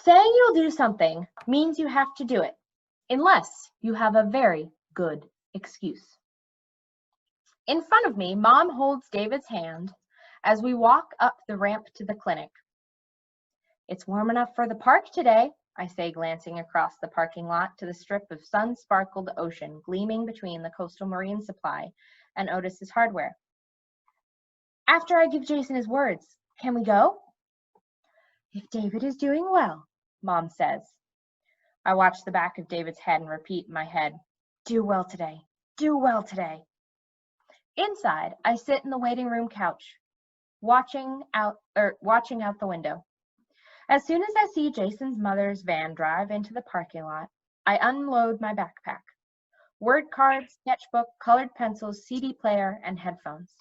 Saying you'll do something means you have to do it, unless you have a very good excuse. In front of me, Mom holds David's hand as we walk up the ramp to the clinic. It's warm enough for the park today, I say, glancing across the parking lot to the strip of sun-sparkled ocean gleaming between the Coastal Marine Supply and Otis's Hardware. After I give Jason his words, can we go? If David is doing well, Mom says. I watch the back of David's head and repeat in my head, do well today, do well today. Inside, I sit in the waiting room couch, watching out the window. As soon as I see Jason's mother's van drive into the parking lot, I unload my backpack. Word cards, sketchbook, colored pencils, CD player, and headphones.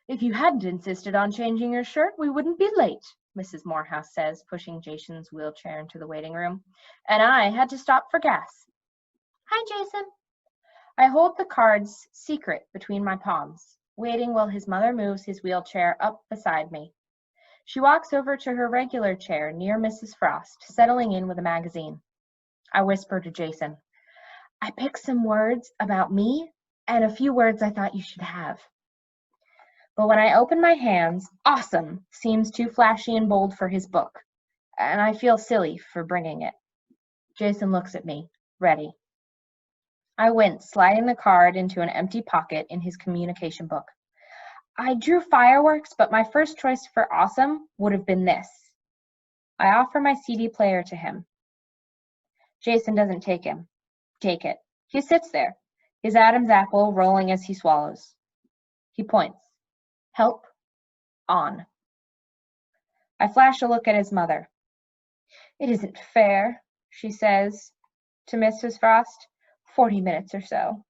If you hadn't insisted on changing your shirt, we wouldn't be late, Mrs. Morehouse says, pushing Jason's wheelchair into the waiting room. And I had to stop for gas. Hi, Jason. I hold the cards secret between my palms, waiting while his mother moves his wheelchair up beside me. She walks over to her regular chair near Mrs. Frost, settling in with a magazine. I whisper to Jason, I picked some words about me and a few words I thought you should have. But when I open my hands, awesome seems too flashy and bold for his book, and I feel silly for bringing it. Jason looks at me, ready. I wince, sliding the card into an empty pocket in his communication book. I drew fireworks, but my first choice for awesome would have been this. I offer my CD player to him. Jason doesn't take it. He sits there, his Adam's apple rolling as he swallows. He points. Help on. I flash a look at his mother. It isn't fair, she says to Mrs. Frost. 40 minutes or so.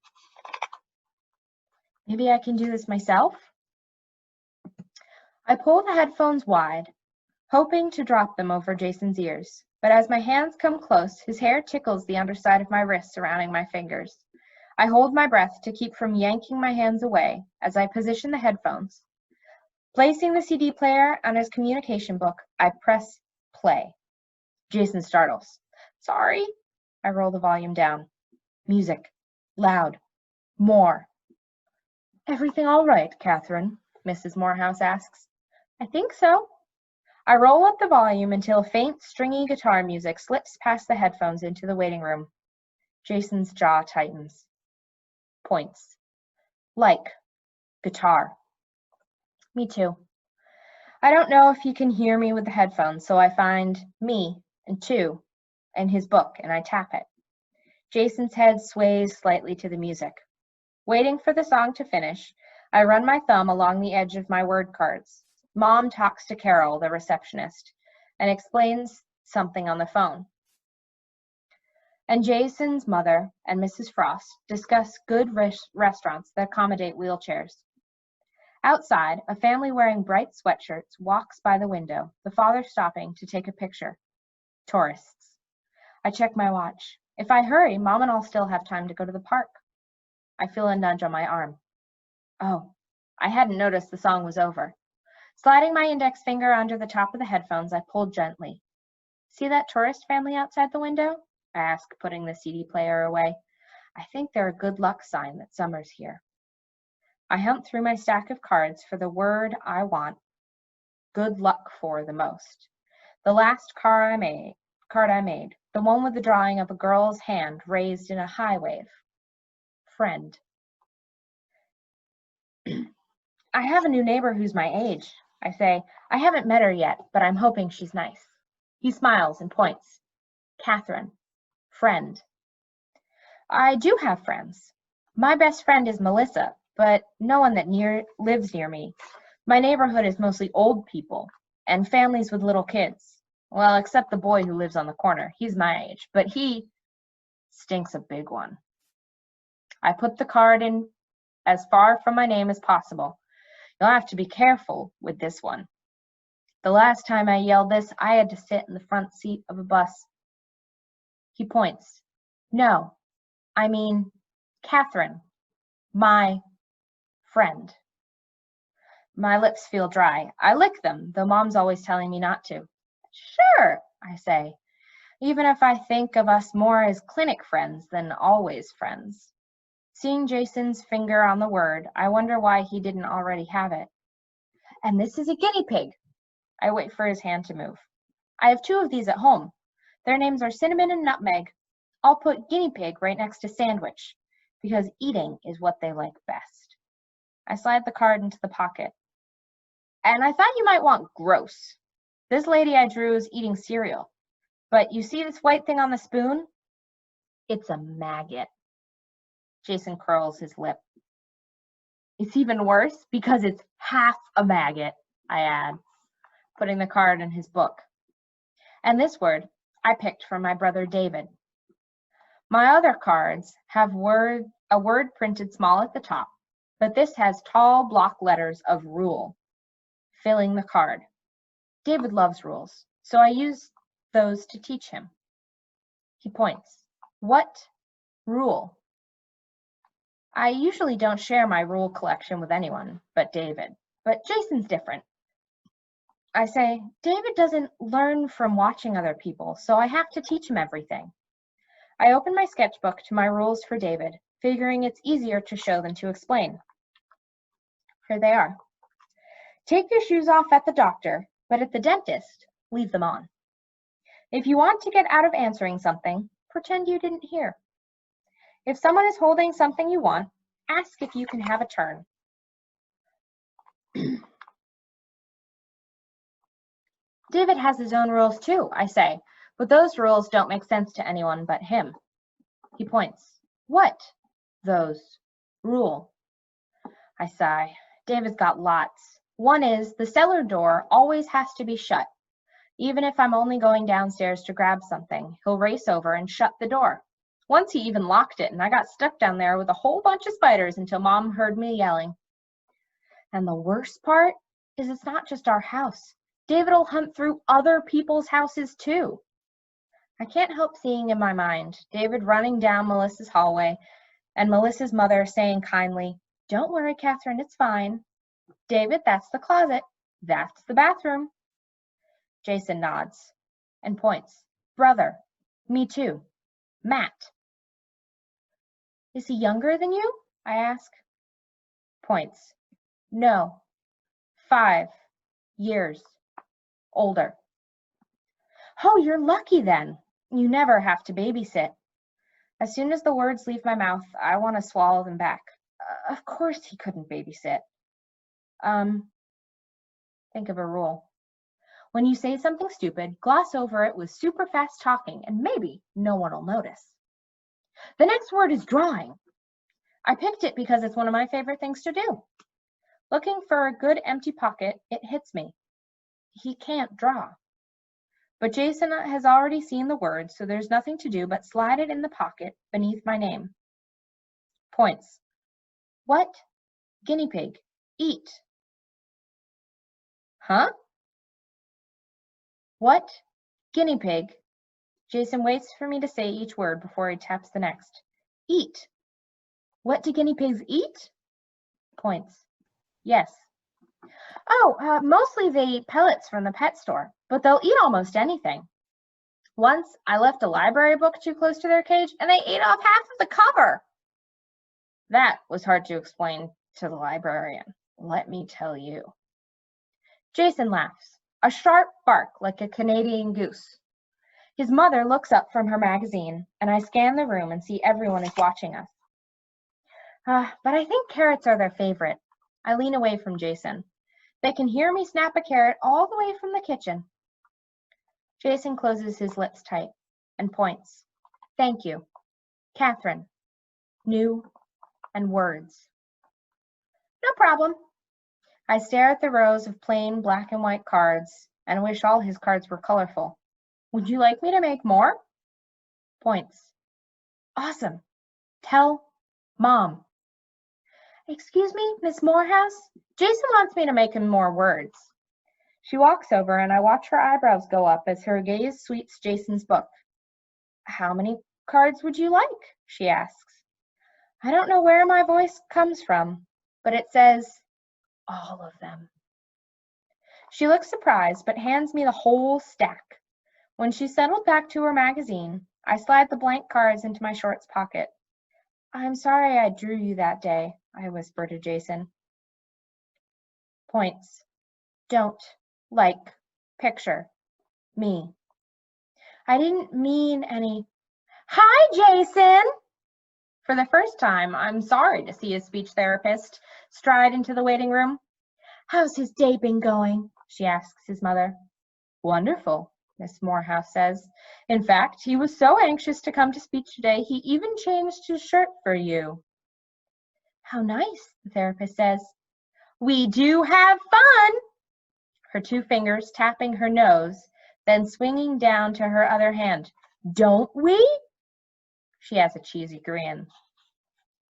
Maybe I can do this myself? I pull the headphones wide, hoping to drop them over Jason's ears, but as my hands come close, his hair tickles the underside of my wrist surrounding my fingers. I hold my breath to keep from yanking my hands away as I position the headphones. Placing the CD player on his communication book, I press play. Jason startles. Sorry. I roll the volume down. Music. Loud. More. Everything all right, Catherine? Mrs. Morehouse asks. I think so. I roll up the volume until faint, stringy guitar music slips past the headphones into the waiting room. Jason's jaw tightens. Points. Like. Guitar. Me too. I don't know if he can hear me with the headphones, so I find me and 2 and his book, and I tap it. Jason's head sways slightly to the music. Waiting for the song to finish, I run my thumb along the edge of my word cards. Mom talks to Carol, the receptionist, and explains something on the phone. And Jason's mother and Mrs. Frost discuss good restaurants that accommodate wheelchairs. Outside, a family wearing bright sweatshirts walks by the window, the father stopping to take a picture. Tourists. I check my watch. If I hurry, Mom and I'll still have time to go to the park. I feel a nudge on my arm. Oh, I hadn't noticed the song was over. Sliding my index finger under the top of the headphones, I pulled gently. See that tourist family outside the window? I ask, putting the CD player away. I think they're a good luck sign that summer's here. I hunt through my stack of cards for the word I want good luck for the most. The last card I made, the one with the drawing of a girl's hand raised in a high wave. Friend. I have a new neighbor who's my age. I say, I haven't met her yet, but I'm hoping she's nice. He smiles and points. Catherine. Friend. I do have friends. My best friend is Melissa, but no one that lives near me. My neighborhood is mostly old people and families with little kids. Well, except the boy who lives on the corner. He's my age, but he stinks a big one. I put the card in as far from my name as possible. You'll have to be careful with this one. The last time I yelled this, I had to sit in the front seat of a bus. He points. No, I mean Catherine, my friend. My lips feel dry. I lick them, though Mom's always telling me not to. Sure, I say, even if I think of us more as clinic friends than always friends. Seeing Jason's finger on the word, I wonder why he didn't already have it. And this is a guinea pig. I wait for his hand to move. I have 2 of these at home. Their names are Cinnamon and Nutmeg. I'll put guinea pig right next to sandwich, because eating is what they like best. I slide the card into the pocket. And I thought you might want gross. This lady I drew is eating cereal. But you see this white thing on the spoon? It's a maggot. Jason curls his lip. It's even worse because it's half a maggot, I add, putting the card in his book. And this word I picked from my brother David. My other cards have a word printed small at the top, but this has tall block letters of rule filling the card. David loves rules, so I use those to teach him. He points. What rule? I usually don't share my rule collection with anyone but David, but Jason's different. I say, David doesn't learn from watching other people, so I have to teach him everything. I open my sketchbook to my rules for David, figuring it's easier to show than to explain. Here they are. Take your shoes off at the doctor, but at the dentist, leave them on. If you want to get out of answering something, pretend you didn't hear. If someone is holding something you want, ask if you can have a turn. David has his own rules too, I say, but those rules don't make sense to anyone but him. He points. What? Those. Rule. I sigh. David's got lots. One is the cellar door always has to be shut. Even if I'm only going downstairs to grab something, he'll race over and shut the door. Once he even locked it, and I got stuck down there with a whole bunch of spiders until Mom heard me yelling. And the worst part is it's not just our house. David will hunt through other people's houses too. I can't help seeing in my mind David running down Melissa's hallway and Melissa's mother saying kindly, "Don't worry, Catherine, it's fine. David, that's the closet. That's the bathroom." Jason nods and points. Brother. Me too. Matt. Is he younger than you? I ask. Points. No. 5 years older. Oh, you're lucky then. You never have to babysit. As soon as the words leave my mouth, I want to swallow them back. Of course he couldn't babysit. Think of a rule. When you say something stupid, gloss over it with super fast talking, and maybe no one will notice. The next word is drawing. I picked it because it's one of my favorite things to do. Looking for a good empty pocket, it hits me. He can't draw. But Jason has already seen the word, so there's nothing to do but slide it in the pocket beneath my name. Points. What? Guinea pig. Eat. Huh? What? Guinea pig. Jason waits for me to say each word before he taps the next. Eat. What do guinea pigs eat? Points. Yes. Oh, mostly they eat pellets from the pet store, but they'll eat almost anything. Once I left a library book too close to their cage and they ate off half of the cover. That was hard to explain to the librarian, let me tell you. Jason laughs, a sharp bark like a Canadian goose. His mother looks up from her magazine, and I scan the room and see everyone is watching us. But I think carrots are their favorite. I lean away from Jason. They can hear me snap a carrot all the way from the kitchen. Jason closes his lips tight and points. Thank you. Catherine. New and words. No problem. I stare at the rows of plain black and white cards and wish all his cards were colorful. Would you like me to make more? Points. Awesome. Tell Mom. Excuse me, Miss Morehouse? Jason wants me to make him more words. She walks over and I watch her eyebrows go up as her gaze sweeps Jason's book. How many cards would you like? She asks. I don't know where my voice comes from, but it says all of them. She looks surprised, but hands me the whole stack. When she's settled back to her magazine, I slide the blank cards into my shorts pocket. I'm sorry I drew you that day, I whisper to Jason. Points. Don't. Like. Picture. Me. I didn't mean any. Hi, Jason! For the first time, I'm sorry to see his speech therapist stride into the waiting room. How's his day been going? She asks his mother. Wonderful, Miss Morehouse says. In fact, he was so anxious to come to speech today, he even changed his shirt for you. How nice, the therapist says. We do have fun! Her two fingers tapping her nose, then swinging down to her other hand. Don't we? She has a cheesy grin.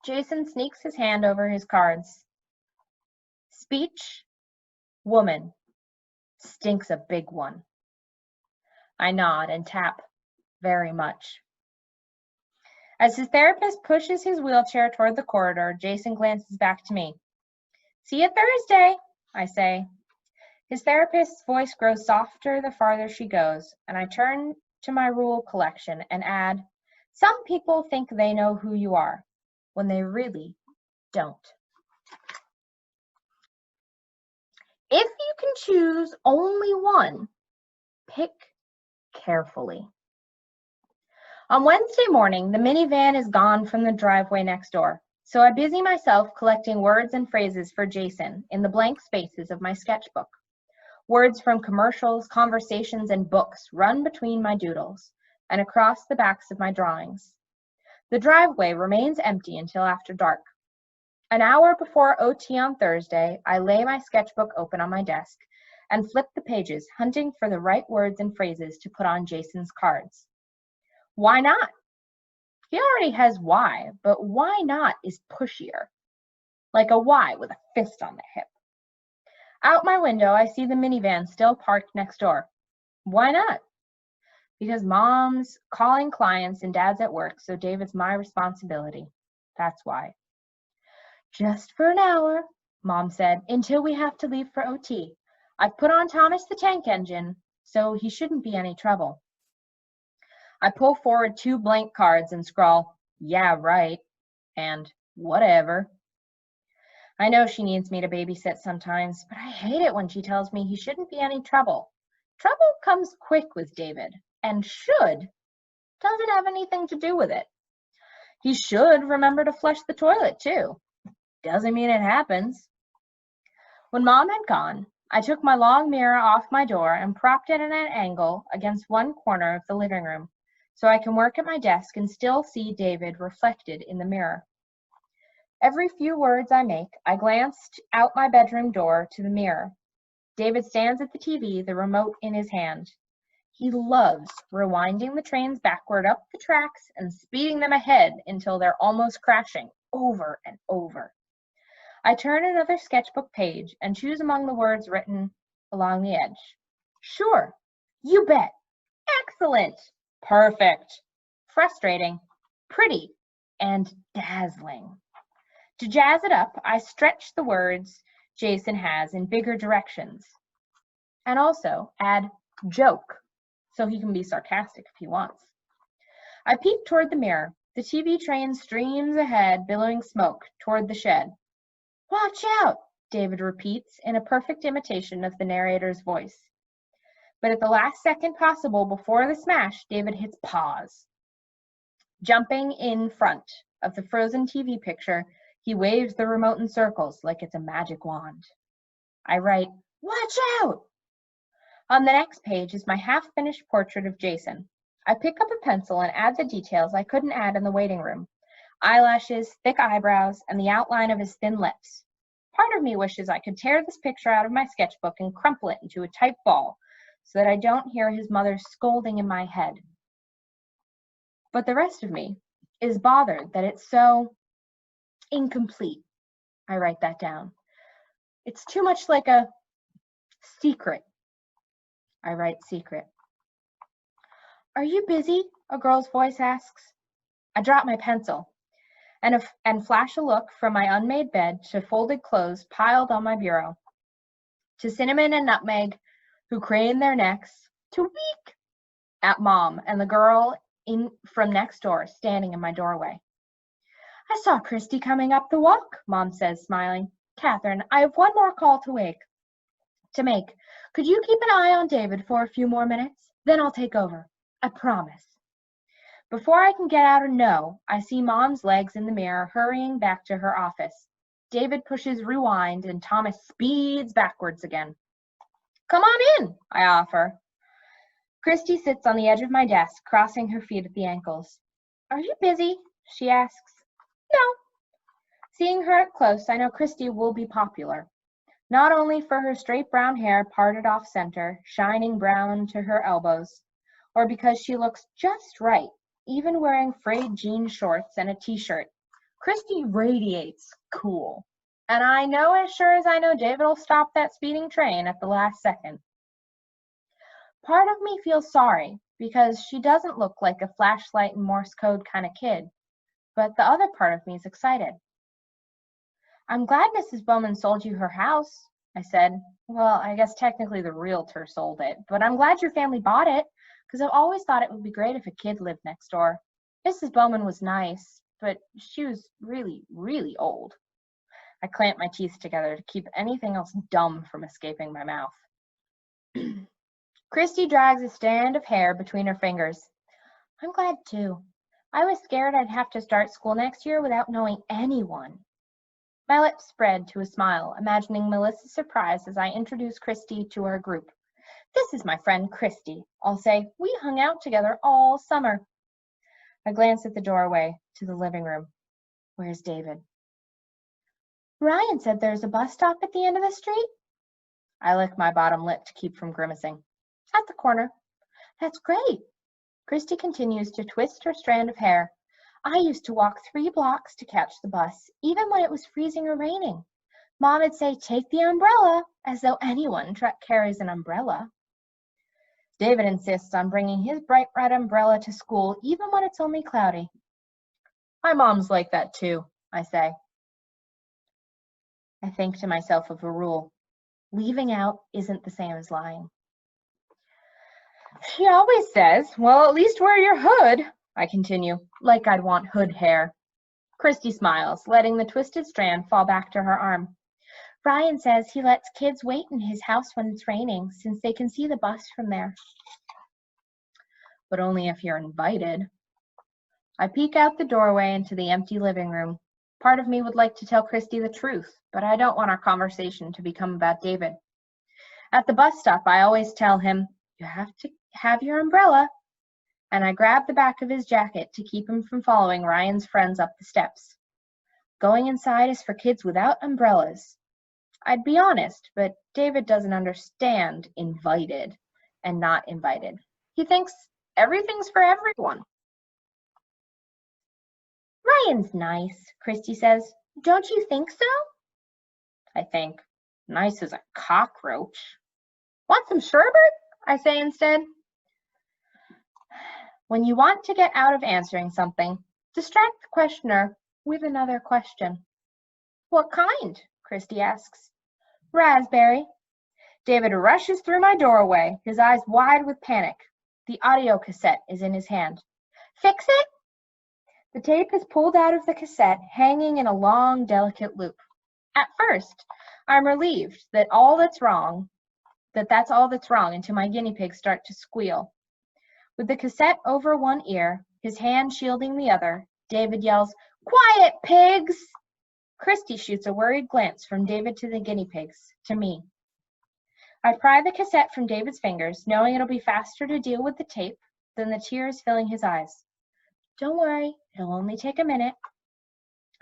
Jason sneaks his hand over his cards. Speech, woman, stinks a big one. I nod and tap very much. As his therapist pushes his wheelchair toward the corridor, Jason glances back to me. See you Thursday, I say. His therapist's voice grows softer the farther she goes, and I turn to my rule collection and add, some people think they know who you are, when they really don't. If you can choose only one, pick carefully. On Wednesday morning, the minivan is gone from the driveway next door, so I busy myself collecting words and phrases for Jason in the blank spaces of my sketchbook. Words from commercials, conversations, and books run between my doodles and across the backs of my drawings. The driveway remains empty until after dark. An hour before OT on Thursday, I lay my sketchbook open on my desk and flip the pages, hunting for the right words and phrases to put on Jason's cards. Why not? He already has why, but why not is pushier. Like a Y with a fist on the hip. Out my window, I see the minivan still parked next door. Why not? Because Mom's calling clients and Dad's at work, so David's my responsibility. That's why. Just for an hour, Mom said, until we have to leave for OT. I've put on Thomas the Tank Engine, so he shouldn't be any trouble. I pull forward 2 blank cards and scrawl, yeah, right, and whatever. I know she needs me to babysit sometimes, but I hate it when she tells me he shouldn't be any trouble. Trouble comes quick with David, and should doesn't have anything to do with it. He should remember to flush the toilet, too. Doesn't mean it happens. When Mom had gone, I took my long mirror off my door and propped it at an angle against one corner of the living room, so I can work at my desk and still see David reflected in the mirror. Every few words I make, I glanced out my bedroom door to the mirror. David stands at the TV, the remote in his hand. He loves rewinding the trains backward up the tracks and speeding them ahead until they're almost crashing, over and over. I turn another sketchbook page and choose among the words written along the edge. Sure, you bet, excellent, perfect, frustrating, pretty, and dazzling. To jazz it up, I stretch the words Jason has in bigger directions, and also add joke, so he can be sarcastic if he wants. I peek toward the mirror. The TV train streams ahead, billowing smoke toward the shed. Watch out, David repeats in a perfect imitation of the narrator's voice. But at the last second possible before the smash, David hits pause. Jumping in front of the frozen TV picture, he waves the remote in circles like it's a magic wand. I write, watch out! On the next page is my half-finished portrait of Jason. I pick up a pencil and add the details I couldn't add in the waiting room. Eyelashes, thick eyebrows, and the outline of his thin lips. Part of me wishes I could tear this picture out of my sketchbook and crumple it into a tight ball so that I don't hear his mother scolding in my head. But the rest of me is bothered that it's so incomplete. I write that down. It's too much like a secret. I write secret. Are you busy? A girl's voice asks. I drop my pencil and flash a look from my unmade bed to folded clothes piled on my bureau. to Cinnamon and Nutmeg, who crane their necks to week at Mom and the girl from next door standing in my doorway. I saw Christy coming up the walk, Mom says, smiling. Catherine, I have one more call to make. Could you keep an eye on David for a few more minutes? Then I'll take over. I promise. Before I can get out a no, I see Mom's legs in the mirror hurrying back to her office. David pushes rewind and Thomas speeds backwards again. Come on in, I offer. Christy sits on the edge of my desk, crossing her feet at the ankles. Are you busy? She asks. No. Seeing her up close, I know Christy will be popular. Not only for her straight brown hair parted off center, shining brown to her elbows, or because she looks just right, even wearing frayed jean shorts and a t-shirt. Christy radiates cool. And I know as sure as I know David will stop that speeding train at the last second. Part of me feels sorry because she doesn't look like a flashlight and Morse code kind of kid, but the other part of me is excited. I'm glad Mrs. Bowman sold you her house, I said. Well, I guess technically the realtor sold it, but I'm glad your family bought it because I've always thought it would be great if a kid lived next door. Mrs. Bowman was nice, but she was really, really old. I clamped my teeth together to keep anything else dumb from escaping my mouth. Christy drags a strand of hair between her fingers. I'm glad too. I was scared I'd have to start school next year without knowing anyone. My lips spread to a smile, imagining Melissa's surprise as I introduce Christy to her group. This is my friend Christy. I'll say, we hung out together all summer. I glance at the doorway to the living room. Where's David? Ryan said there's a bus stop at the end of the street. I lick my bottom lip to keep from grimacing. At the corner. That's great. Christy continues to twist her strand of hair. I used to walk 3 blocks to catch the bus, even when it was freezing or raining. Mom would say, take the umbrella, as though anyone carries an umbrella. David insists on bringing his bright red umbrella to school, even when it's only cloudy. My mom's like that too, I say. I think to myself of a rule. Leaving out isn't the same as lying. She always says, well, at least wear your hood, I continue, like I'd want hood hair. Christy smiles, letting the twisted strand fall back to her arm. Ryan says he lets kids wait in his house when it's raining, since they can see the bus from there. But only if you're invited. I peek out the doorway into the empty living room. Part of me would like to tell Christy the truth, but I don't want our conversation to become about David. At the bus stop, I always tell him, you have to have your umbrella. And I grab the back of his jacket to keep him from following Ryan's friends up the steps. Going inside is for kids without umbrellas. I'd be honest, but David doesn't understand invited and not invited. He thinks everything's for everyone. Ryan's nice, Christy says. Don't you think so? I think. Nice as a cockroach. Want some sherbet? I say instead. When you want to get out of answering something, distract the questioner with another question. What kind? Christy asks. Raspberry. David rushes through my doorway, his eyes wide with panic. The audio cassette is in his hand. Fix it? The tape is pulled out of the cassette, hanging in a long, delicate loop. At first, I'm relieved that that's all that's wrong until my guinea pigs start to squeal. With the cassette over one ear, his hand shielding the other, David yells, Quiet, pigs! Christy shoots a worried glance from David to the guinea pigs, to me. I pry the cassette from David's fingers, knowing it'll be faster to deal with the tape than the tears filling his eyes. Don't worry, it'll only take a minute.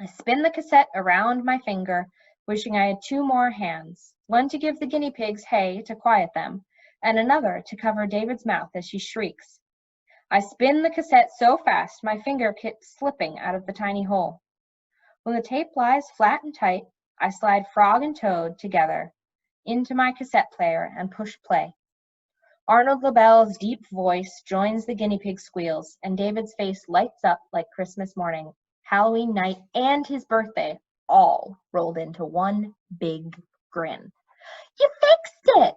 I spin the cassette around my finger, wishing I had 2 more hands, one to give the guinea pigs hay to quiet them, and another to cover David's mouth as she shrieks. I spin the cassette so fast my finger keeps slipping out of the tiny hole. When the tape lies flat and tight, I slide Frog and Toad together into my cassette player and push play. Arnold LaBelle's deep voice joins the guinea pig squeals, and David's face lights up like Christmas morning, Halloween night, and his birthday, all rolled into one big grin. You fixed it!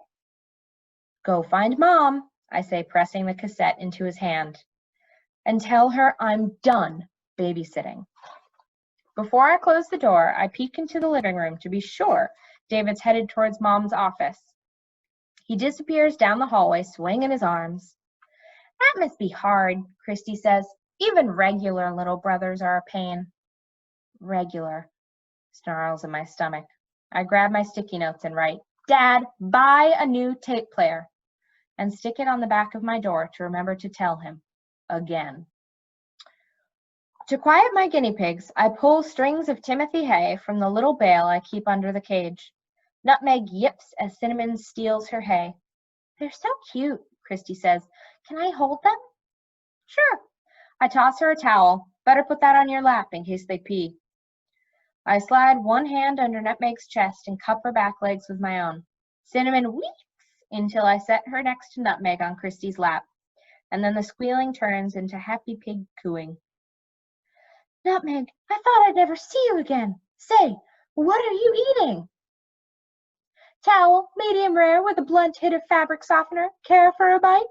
Go find Mom, I say, pressing the cassette into his hand, and tell her I'm done babysitting. Before I close the door, I peek into the living room to be sure David's headed towards Mom's office. He disappears down the hallway, swinging his arms. That must be hard, Christy says. Even regular little brothers are a pain. Regular, snarls in my stomach. I grab my sticky notes and write, Dad, buy a new tape player, and stick it on the back of my door to remember to tell him. Again. To quiet my guinea pigs, I pull strings of Timothy hay from the little bale I keep under the cage. Nutmeg yips as Cinnamon steals her hay. They're so cute, Christy says. Can I hold them? Sure. I toss her a towel. Better put that on your lap in case they pee. I slide one hand under Nutmeg's chest and cup her back legs with my own. Cinnamon weeps until I set her next to Nutmeg on Christy's lap, and then the squealing turns into happy pig cooing. Nutmeg, I thought I'd never see you again. Say, what are you eating? Towel, medium rare with a blunt hit of fabric softener. Care for a bite?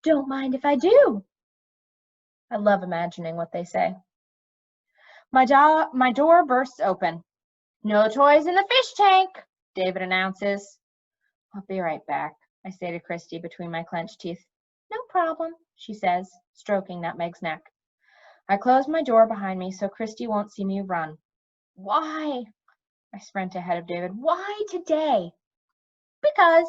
Don't mind if I do. I love imagining what they say. My door bursts open. No toys in the fish tank, David announces. I'll be right back, I say to Christy between my clenched teeth. No problem, she says, stroking Nutmeg's neck. I close my door behind me so Christy won't see me run. Why? I sprint ahead of David. Why today? Because.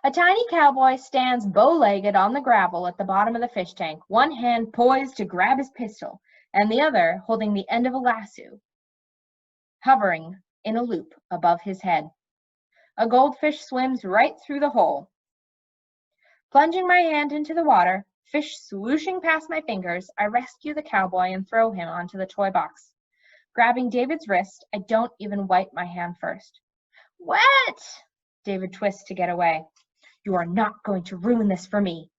A tiny cowboy stands bow-legged on the gravel at the bottom of the fish tank, one hand poised to grab his pistol, and the other holding the end of a lasso, hovering in a loop above his head. A goldfish swims right through the hole. Plunging my hand into the water, fish swooshing past my fingers, I rescue the cowboy and throw him onto the toy box. Grabbing David's wrist, I don't even wipe my hand first. Wet! David twists to get away. You are not going to ruin this for me.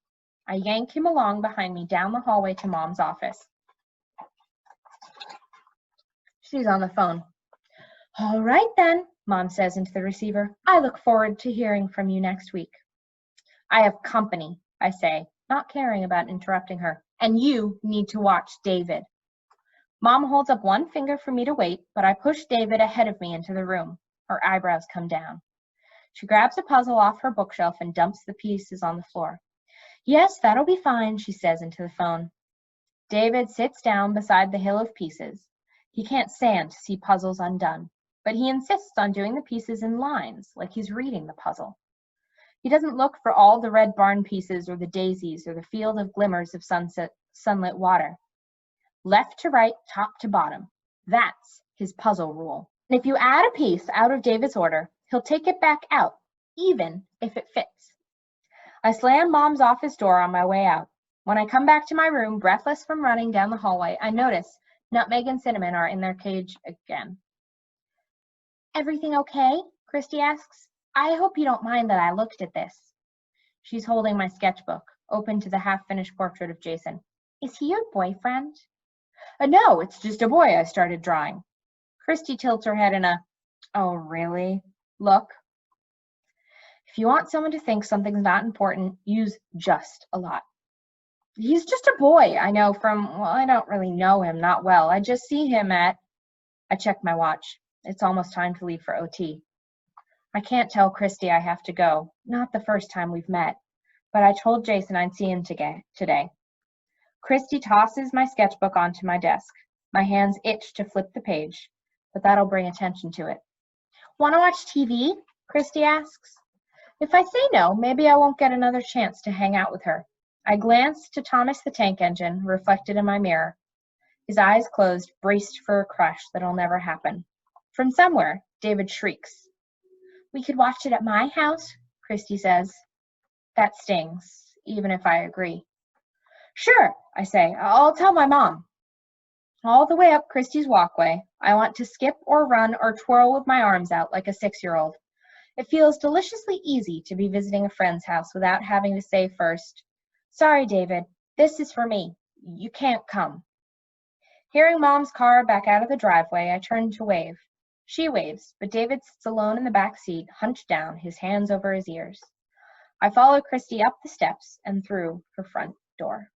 I yank him along behind me down the hallway to Mom's office. She's on the phone. All right then, Mom says into the receiver. I look forward to hearing from you next week. I have company, I say, not caring about interrupting her, and you need to watch David. Mom holds up one finger for me to wait, but I push David ahead of me into the room. Her eyebrows come down. She grabs a puzzle off her bookshelf and dumps the pieces on the floor. Yes, that'll be fine, she says into the phone. David sits down beside the hill of pieces. He can't stand to see puzzles undone, but he insists on doing the pieces in lines, like he's reading the puzzle. He doesn't look for all the red barn pieces or the daisies or the field of glimmers of sunlit water. Left to right, top to bottom. That's his puzzle rule. And if you add a piece out of David's order, he'll take it back out, even if it fits. I slam Mom's office door on my way out. When I come back to my room, breathless from running down the hallway, I notice Nutmeg and Cinnamon are in their cage again. Everything okay? Christy asks. I hope you don't mind that I looked at this. She's holding my sketchbook, open to the half-finished portrait of Jason. Is he your boyfriend? No, it's just a boy I started drawing. Christy tilts her head in a, oh, really? Look. If you want someone to think something's not important, use just a lot. He's just a boy I know from, well, I don't really know him, not well. I just see him at, I check my watch. It's almost time to leave for OT. I can't tell Christy I have to go, not the first time we've met, but I told Jason I'd see him today. Christy tosses my sketchbook onto my desk. My hands itch to flip the page, but that'll bring attention to it. Want to watch TV? Christy asks. If I say no, maybe I won't get another chance to hang out with her. I glance to Thomas the Tank Engine, reflected in my mirror. His eyes closed, braced for a crush that'll never happen. From somewhere, David shrieks. We could watch it at my house, Christy says. That stings, even if I agree. Sure, I say. I'll tell my mom. All the way up Christy's walkway, I want to skip or run or twirl with my arms out like a 6-year-old. It feels deliciously easy to be visiting a friend's house without having to say first, sorry, David, this is for me. You can't come. Hearing Mom's car back out of the driveway, I turn to wave. She waves, but David sits alone in the back seat, hunched down, his hands over his ears. I follow Christy up the steps and through her front door.